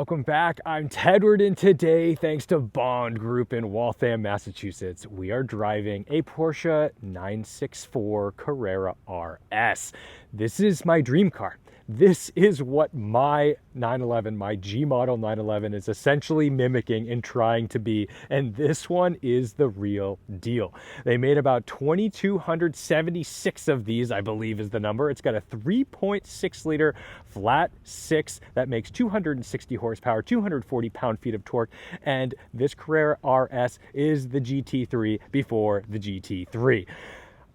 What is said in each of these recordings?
welcome back. I'm Tedward, and today, thanks to Bond Group in Waltham, Massachusetts, we are driving a Porsche 964 Carrera RS. This is my dream car. This is what my 911, my G model 911 is essentially mimicking and trying to be, and this one is the real deal. They made about 2,276 of these, I believe is the number. It's got a 3.6 liter flat six that makes 260 horsepower, 240 pound-feet of torque, and this Carrera RS is the GT3 before the GT3.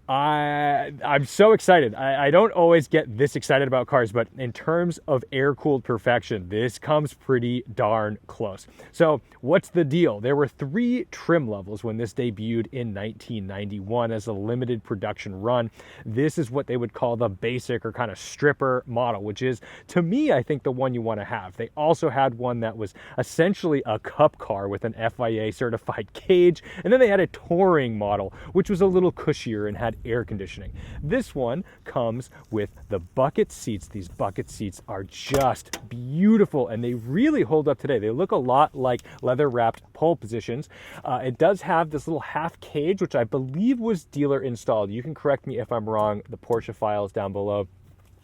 I'm so excited. I don't always get this excited about cars, but in terms of air-cooled perfection, this comes pretty darn close. So what's the deal? There were 3 trim levels when this debuted in 1991 as a limited production run. This is what they would call the basic or kind of stripper model, which is, to me, I think the one you want to have. They also had one that was essentially a cup car with an FIA certified cage, and then they had a touring model, which was a little cushier and had air conditioning. This one comes with the bucket seats. These bucket seats are just beautiful, and they really hold up today. They look a lot like leather-wrapped pole positions. It does have this little half cage, which I believe was dealer installed. You can correct me if I'm wrong. The Porsche file is down below.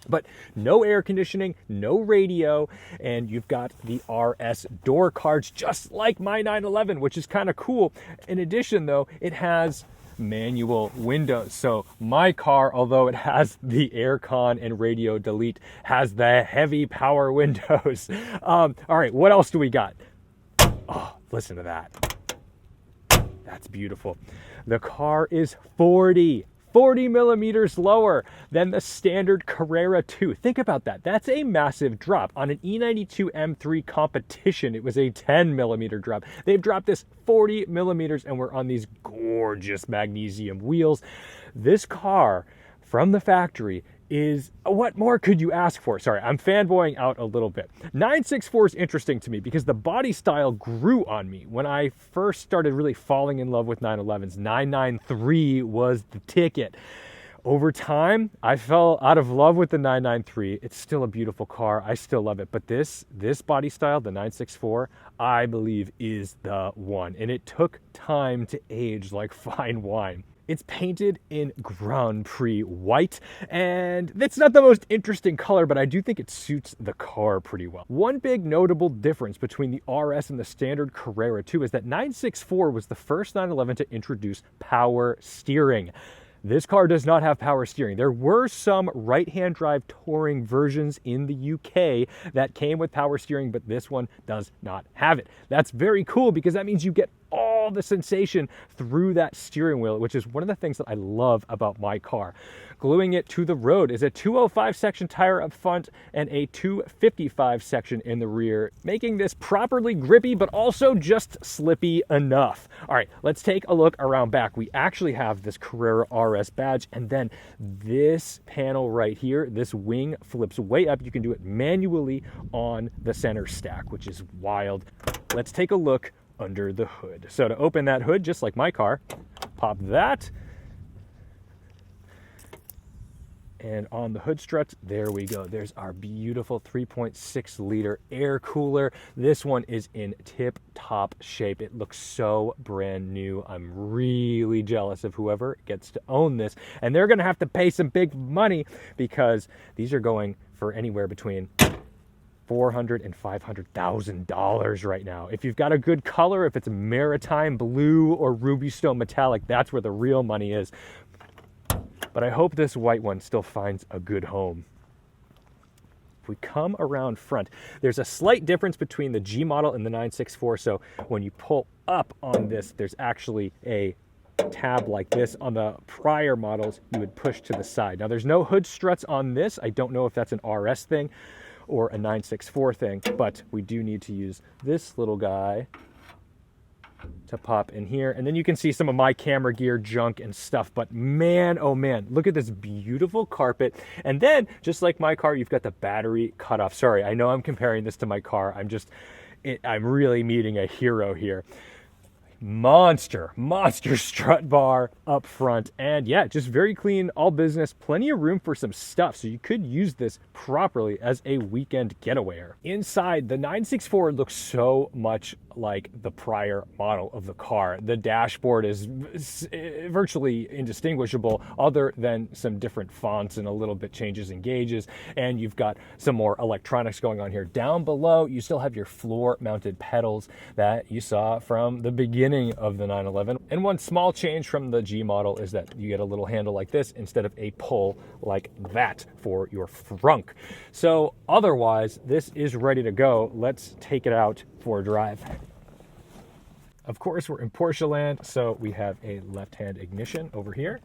But no air conditioning, no radio, and you've got the RS door cards just like my 911, which is kind of cool. In addition, though, it has manual windows. So my car, although it has the aircon and radio delete, has the heavy power windows. All right, what else do we got? Oh, listen to that. That's beautiful. The car is 40 millimeters lower than the standard Carrera 2. Think about that. That's a massive drop. On an E92 M3 competition, it was a 10 millimeter drop. They've dropped this 40 millimeters, and we're on these gorgeous magnesium wheels. This car from the factory is, what more could you ask for? Sorry, I'm fanboying out a little bit. 964 is interesting to me because the body style grew on me. When I first started really falling in love with 911s, 993 was the ticket. Over time, I fell out of love with the 993. It's still a beautiful car. I still love it. But this body style, the 964, I believe is the one. And it took time to age like fine wine. It's painted in Grand Prix white, and that's not the most interesting color, but I do think it suits the car pretty well. One big notable difference between the RS and the standard Carrera 2 is that 964 was the first 911 to introduce power steering. This car does not have power steering. There were some right-hand drive touring versions in the UK that came with power steering, but this one does not have it. That's very cool because that means you get all the sensation through that steering wheel, which is one of the things that I love about my car. Gluing it to the road is a 205 section tire up front and a 255 section in the rear, making this properly grippy, but also just slippy enough. All right, let's take a look around back. We actually have this Carrera RS badge, and then this panel right here, this wing flips way up. You can do it manually on the center stack, which is wild. Let's take a look under the hood. So to open that hood, just like my car, pop that. And on the hood struts, there we go. There's our beautiful 3.6 liter air cooler. This one is in tip-top shape. It looks so brand new. I'm really jealous of whoever gets to own this. And they're going to have to pay some big money because these are going for anywhere between $400,000 and $500,000 right now. If you've got a good color, if it's maritime blue or ruby stone metallic, that's where the real money is. But I hope this white one still finds a good home. If we come around front, there's a slight difference between the G model and the 964. So when you pull up on this, there's actually a tab like this. On the prior models, you would push to the side. Now there's no hood struts on this. I don't know if that's an RS thing or a 964 thing, but we do need to use this little guy to pop in here. And then you can see some of my camera gear, junk and stuff, but man, oh man, look at this beautiful carpet. And then just like my car, you've got the battery cutoff. Sorry, I know I'm comparing this to my car. I'm really meeting a hero here. monster strut bar up front, and yeah, just very clean, all business, plenty of room for some stuff, so you could use this properly as a weekend getawayer. Inside, the 964 looks so much like the prior model of the car. The dashboard is virtually indistinguishable other than some different fonts and a little bit changes in gauges, and you've got some more electronics going on here. Down below, you still have your floor mounted pedals that you saw from the beginning of the 911. And one small change from the G model is that you get a little handle like this instead of a pull like that for your frunk. So otherwise, this is ready to go. Let's take it out for a drive. Of course, we're in Porsche land, so we have a left-hand ignition over here.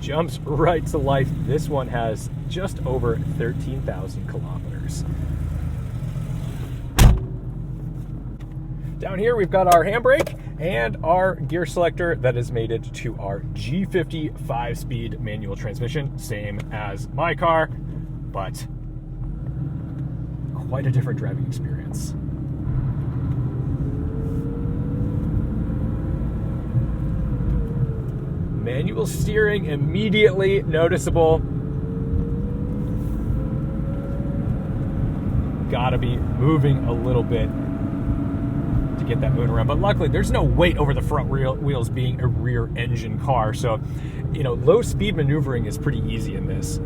Jumps right to life. This one has just over 13,000 kilometers. Down here, we've got our handbrake and our gear selector that is mated to our G50 5-speed manual transmission, same as my car, but quite a different driving experience. Manual steering immediately noticeable. Gotta be moving a little bit to get that moving around, but luckily there's no weight over the front wheels being a rear engine car, so low speed maneuvering is pretty easy in this.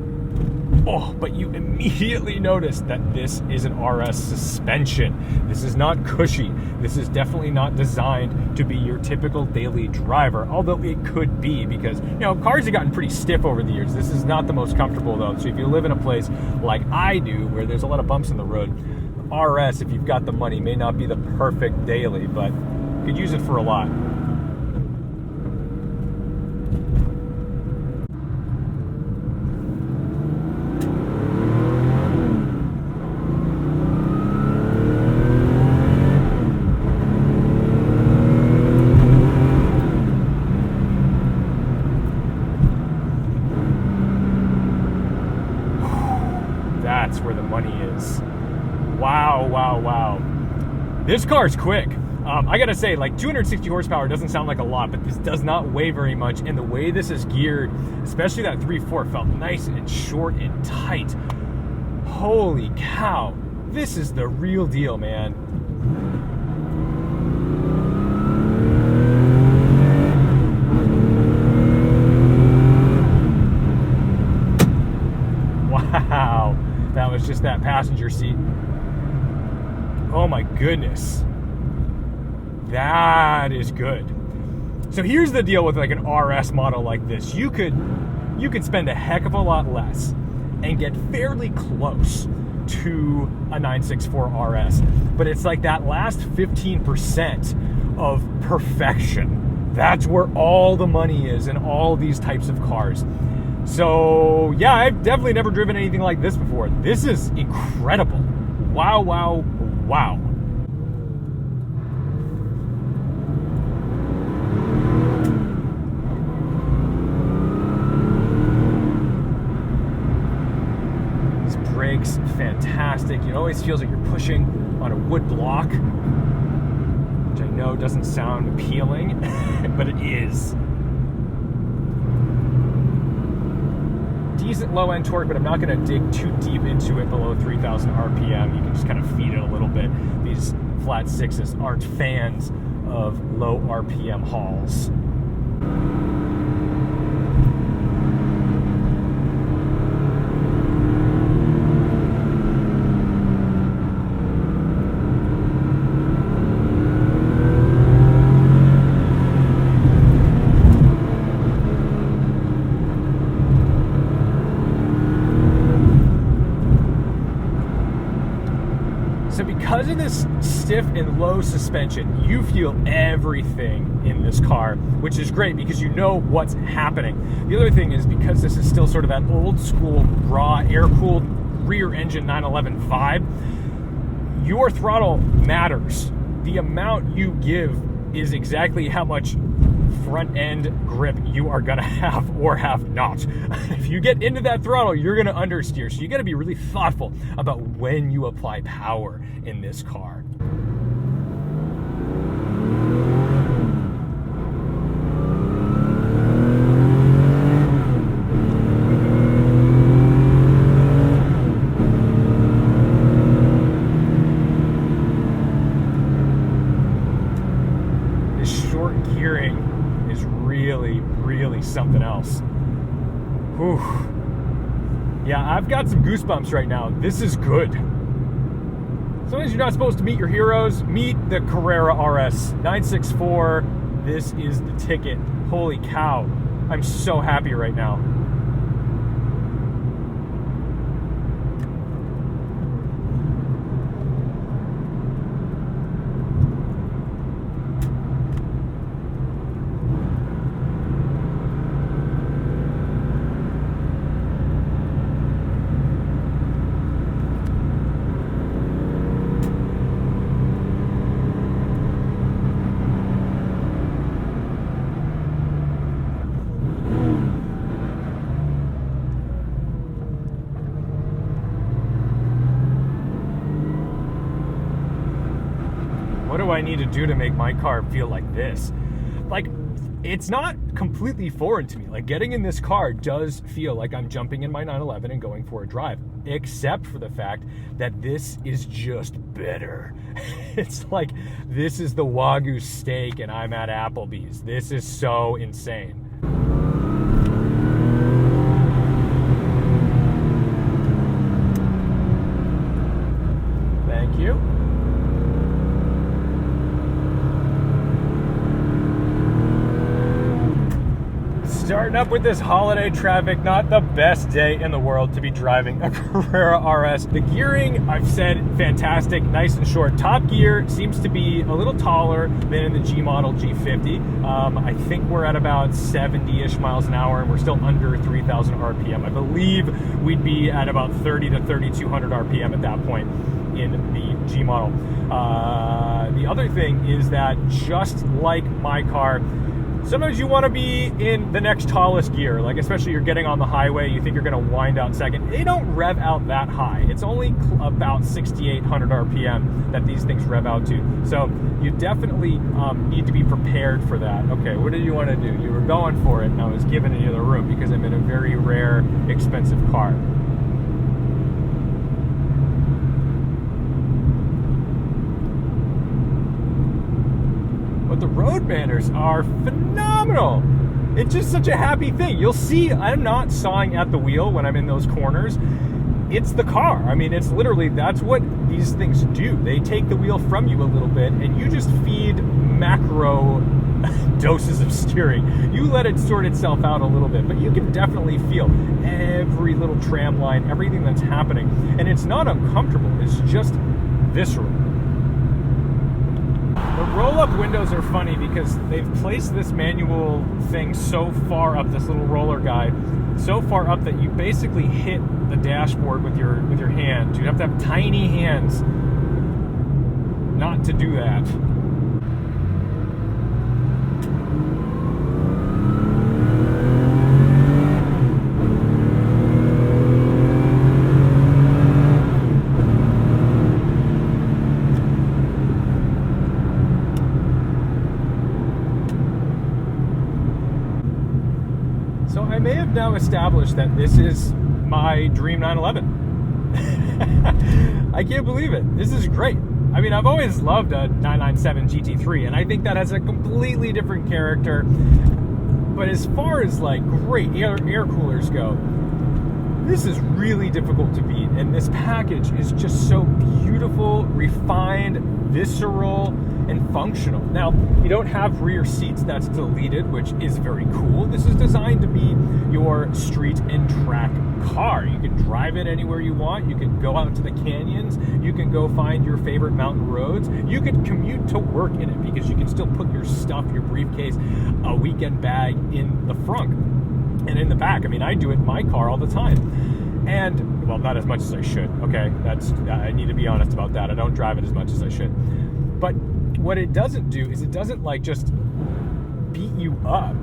Oh, but you immediately notice that this is an RS suspension. This is not cushy. This is definitely not designed to be your typical daily driver, although it could be because, cars have gotten pretty stiff over the years. This is not the most comfortable though. So if you live in a place like I do, where there's a lot of bumps in the road, RS, if you've got the money, may not be the perfect daily, but you could use it for a lot. That's where the money is. Wow. This car's quick. I gotta say, 260 horsepower doesn't sound like a lot, but this does not weigh very much, and the way this is geared, especially that 3.4, felt nice and short and tight. Holy cow. This is the real deal, man. Wow. That was just that passenger seat. Oh my goodness. That is good. So here's the deal with an RS model like this. You could spend a heck of a lot less and get fairly close to a 964 RS. But it's like that last 15% of perfection. That's where all the money is in all these types of cars. So yeah, I've definitely never driven anything like this before. This is incredible. Wow. These brakes, fantastic. It always feels like you're pushing on a wood block, which I know doesn't sound appealing, but it is. Decent low-end torque, but I'm not going to dig too deep into it below 3,000 RPM. You can just kind of feed it a little bit. These flat sixes aren't fans of low RPM hauls. So because of this stiff and low suspension, you feel everything in this car, which is great because you know what's happening. The other thing is, because this is still sort of that old school raw air-cooled rear engine 911 vibe, your throttle matters. The amount you give is exactly how much front end grip you are gonna have or have not. If you get into that throttle, you're gonna understeer. So you gotta be really thoughtful about when you apply power in this car. Really something else. Whew. Yeah, I've got some goosebumps right now. This is good. Sometimes you're not supposed to meet your heroes. Meet the Carrera RS 964. This is the ticket. Holy cow. I'm so happy right now. What do I need to do to make my car feel like this? Like, it's not completely foreign to me. Like, getting in this car does feel like I'm jumping in my 911 and going for a drive, except for the fact that this is just better. It's like, this is the Wagyu steak and I'm at Applebee's. This is so insane. Thank you. Starting up with this holiday traffic, not the best day in the world to be driving a Carrera RS. The gearing, I've said, fantastic, nice and short. Top gear seems to be a little taller than in the G model G50. I think we're at about 70-ish miles an hour, and we're still under 3,000 RPM. I believe we'd be at about 30 to 3,200 RPM at that point in the G model. The other thing is that, just like my car, sometimes you want to be in the next tallest gear, like especially you're getting on the highway, you think you're going to wind out second. They don't rev out that high. It's only about 6,800 RPM that these things rev out to. So you definitely need to be prepared for that. Okay, what did you want to do? You were going for it, and I was giving you the room because I'm in a very rare, expensive car. But the road manners are phenomenal. It's just such a happy thing. You'll see I'm not sawing at the wheel when I'm in those corners. It's the car. I mean, it's literally, that's what these things do. They take the wheel from you a little bit, and you just feed macro doses of steering. You let it sort itself out a little bit, but you can definitely feel every little tram line, everything that's happening. And it's not uncomfortable. It's just visceral. The roll-up windows are funny because they've placed this manual thing so far up, this little roller guide, so far up that you basically hit the dashboard with your hand. You'd have to have tiny hands not to do that. So I may have now established that this is my dream 911. I can't believe it. This is great. I mean, I've always loved a 997 GT3, and I think that has a completely different character. But as far as like great air coolers go, this is really difficult to beat. And this package is just so beautiful, refined, visceral, and functional. Now, you don't have rear seats, that's deleted, which is very cool. This is designed to be your street and track car. You can drive it anywhere you want. You can go out to the canyons. You can go find your favorite mountain roads. You can commute to work in it because you can still put your stuff, your briefcase, a weekend bag in the front and in the back. I mean, I do it in my car all the time. And, well, not as much as I should, okay? I need to be honest about that. I don't drive it as much as I should. But what it doesn't do is it doesn't like just beat you up.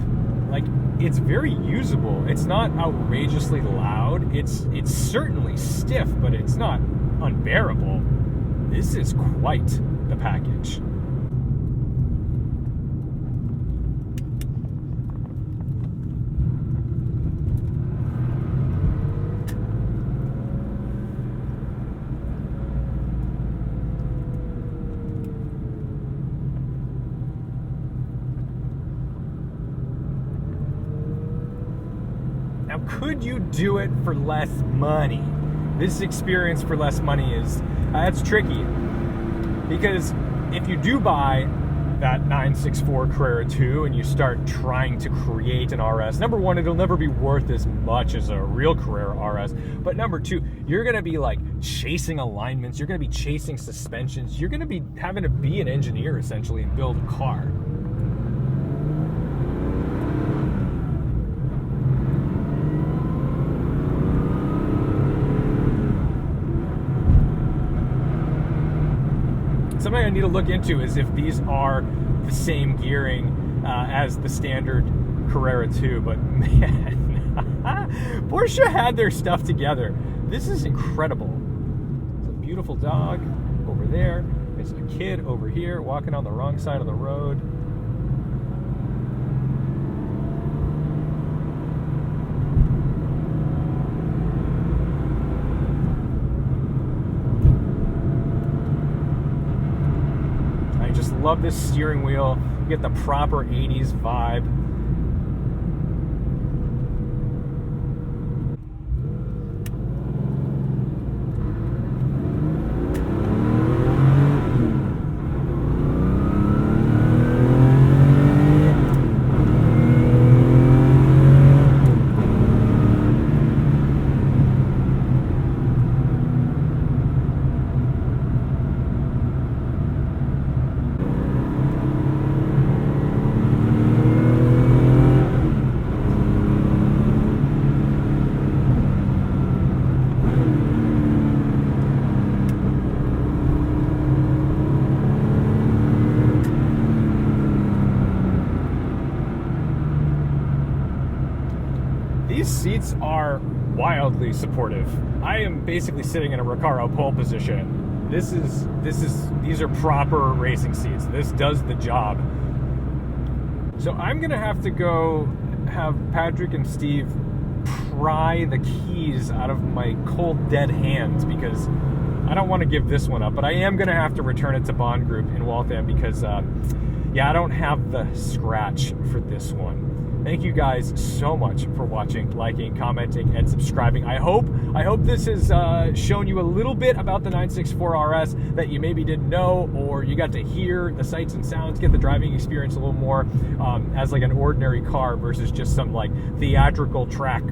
Like, it's very usable. It's not outrageously loud. It's certainly stiff, but it's not unbearable. This is quite the package. Now, could you do it for less money? This experience for less money is, that's tricky. Because if you do buy that 964 Carrera 2 and you start trying to create an RS, number one, it'll never be worth as much as a real Carrera RS. But number two, you're going to be like chasing alignments. You're going to be chasing suspensions. You're going to be having to be an engineer essentially and build a car. Something I need to look into is if these are the same gearing as the standard Carrera 2, but man, Porsche had their stuff together. This is incredible. It's a beautiful dog over there. There's a kid over here walking on the wrong side of the road. Love this steering wheel. You get the proper 80s vibe. These seats are wildly supportive. I am basically sitting in a Recaro pole position. These are proper racing seats. This does the job. So I'm gonna have to go have Patrick and Steve pry the keys out of my cold dead hands because I don't want to give this one up, but I am gonna have to return it to Bond Group in Waltham because yeah, I don't have the scratch for this one. Thank you guys so much for watching, liking, commenting, and subscribing. I hope this has shown you a little bit about the 964 RS that you maybe didn't know, or you got to hear the sights and sounds, get the driving experience a little more as like an ordinary car versus just some like theatrical track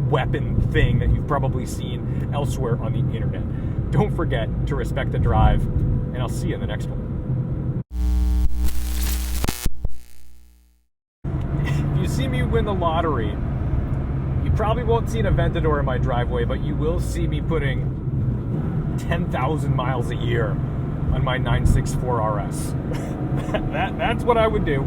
weapon thing that you've probably seen elsewhere on the internet. Don't forget to respect the drive, and I'll see you in the next one. You see me win the lottery, you probably won't see an Aventador in my driveway, but you will see me putting 10,000 miles a year on my 964 RS. That's what I would do.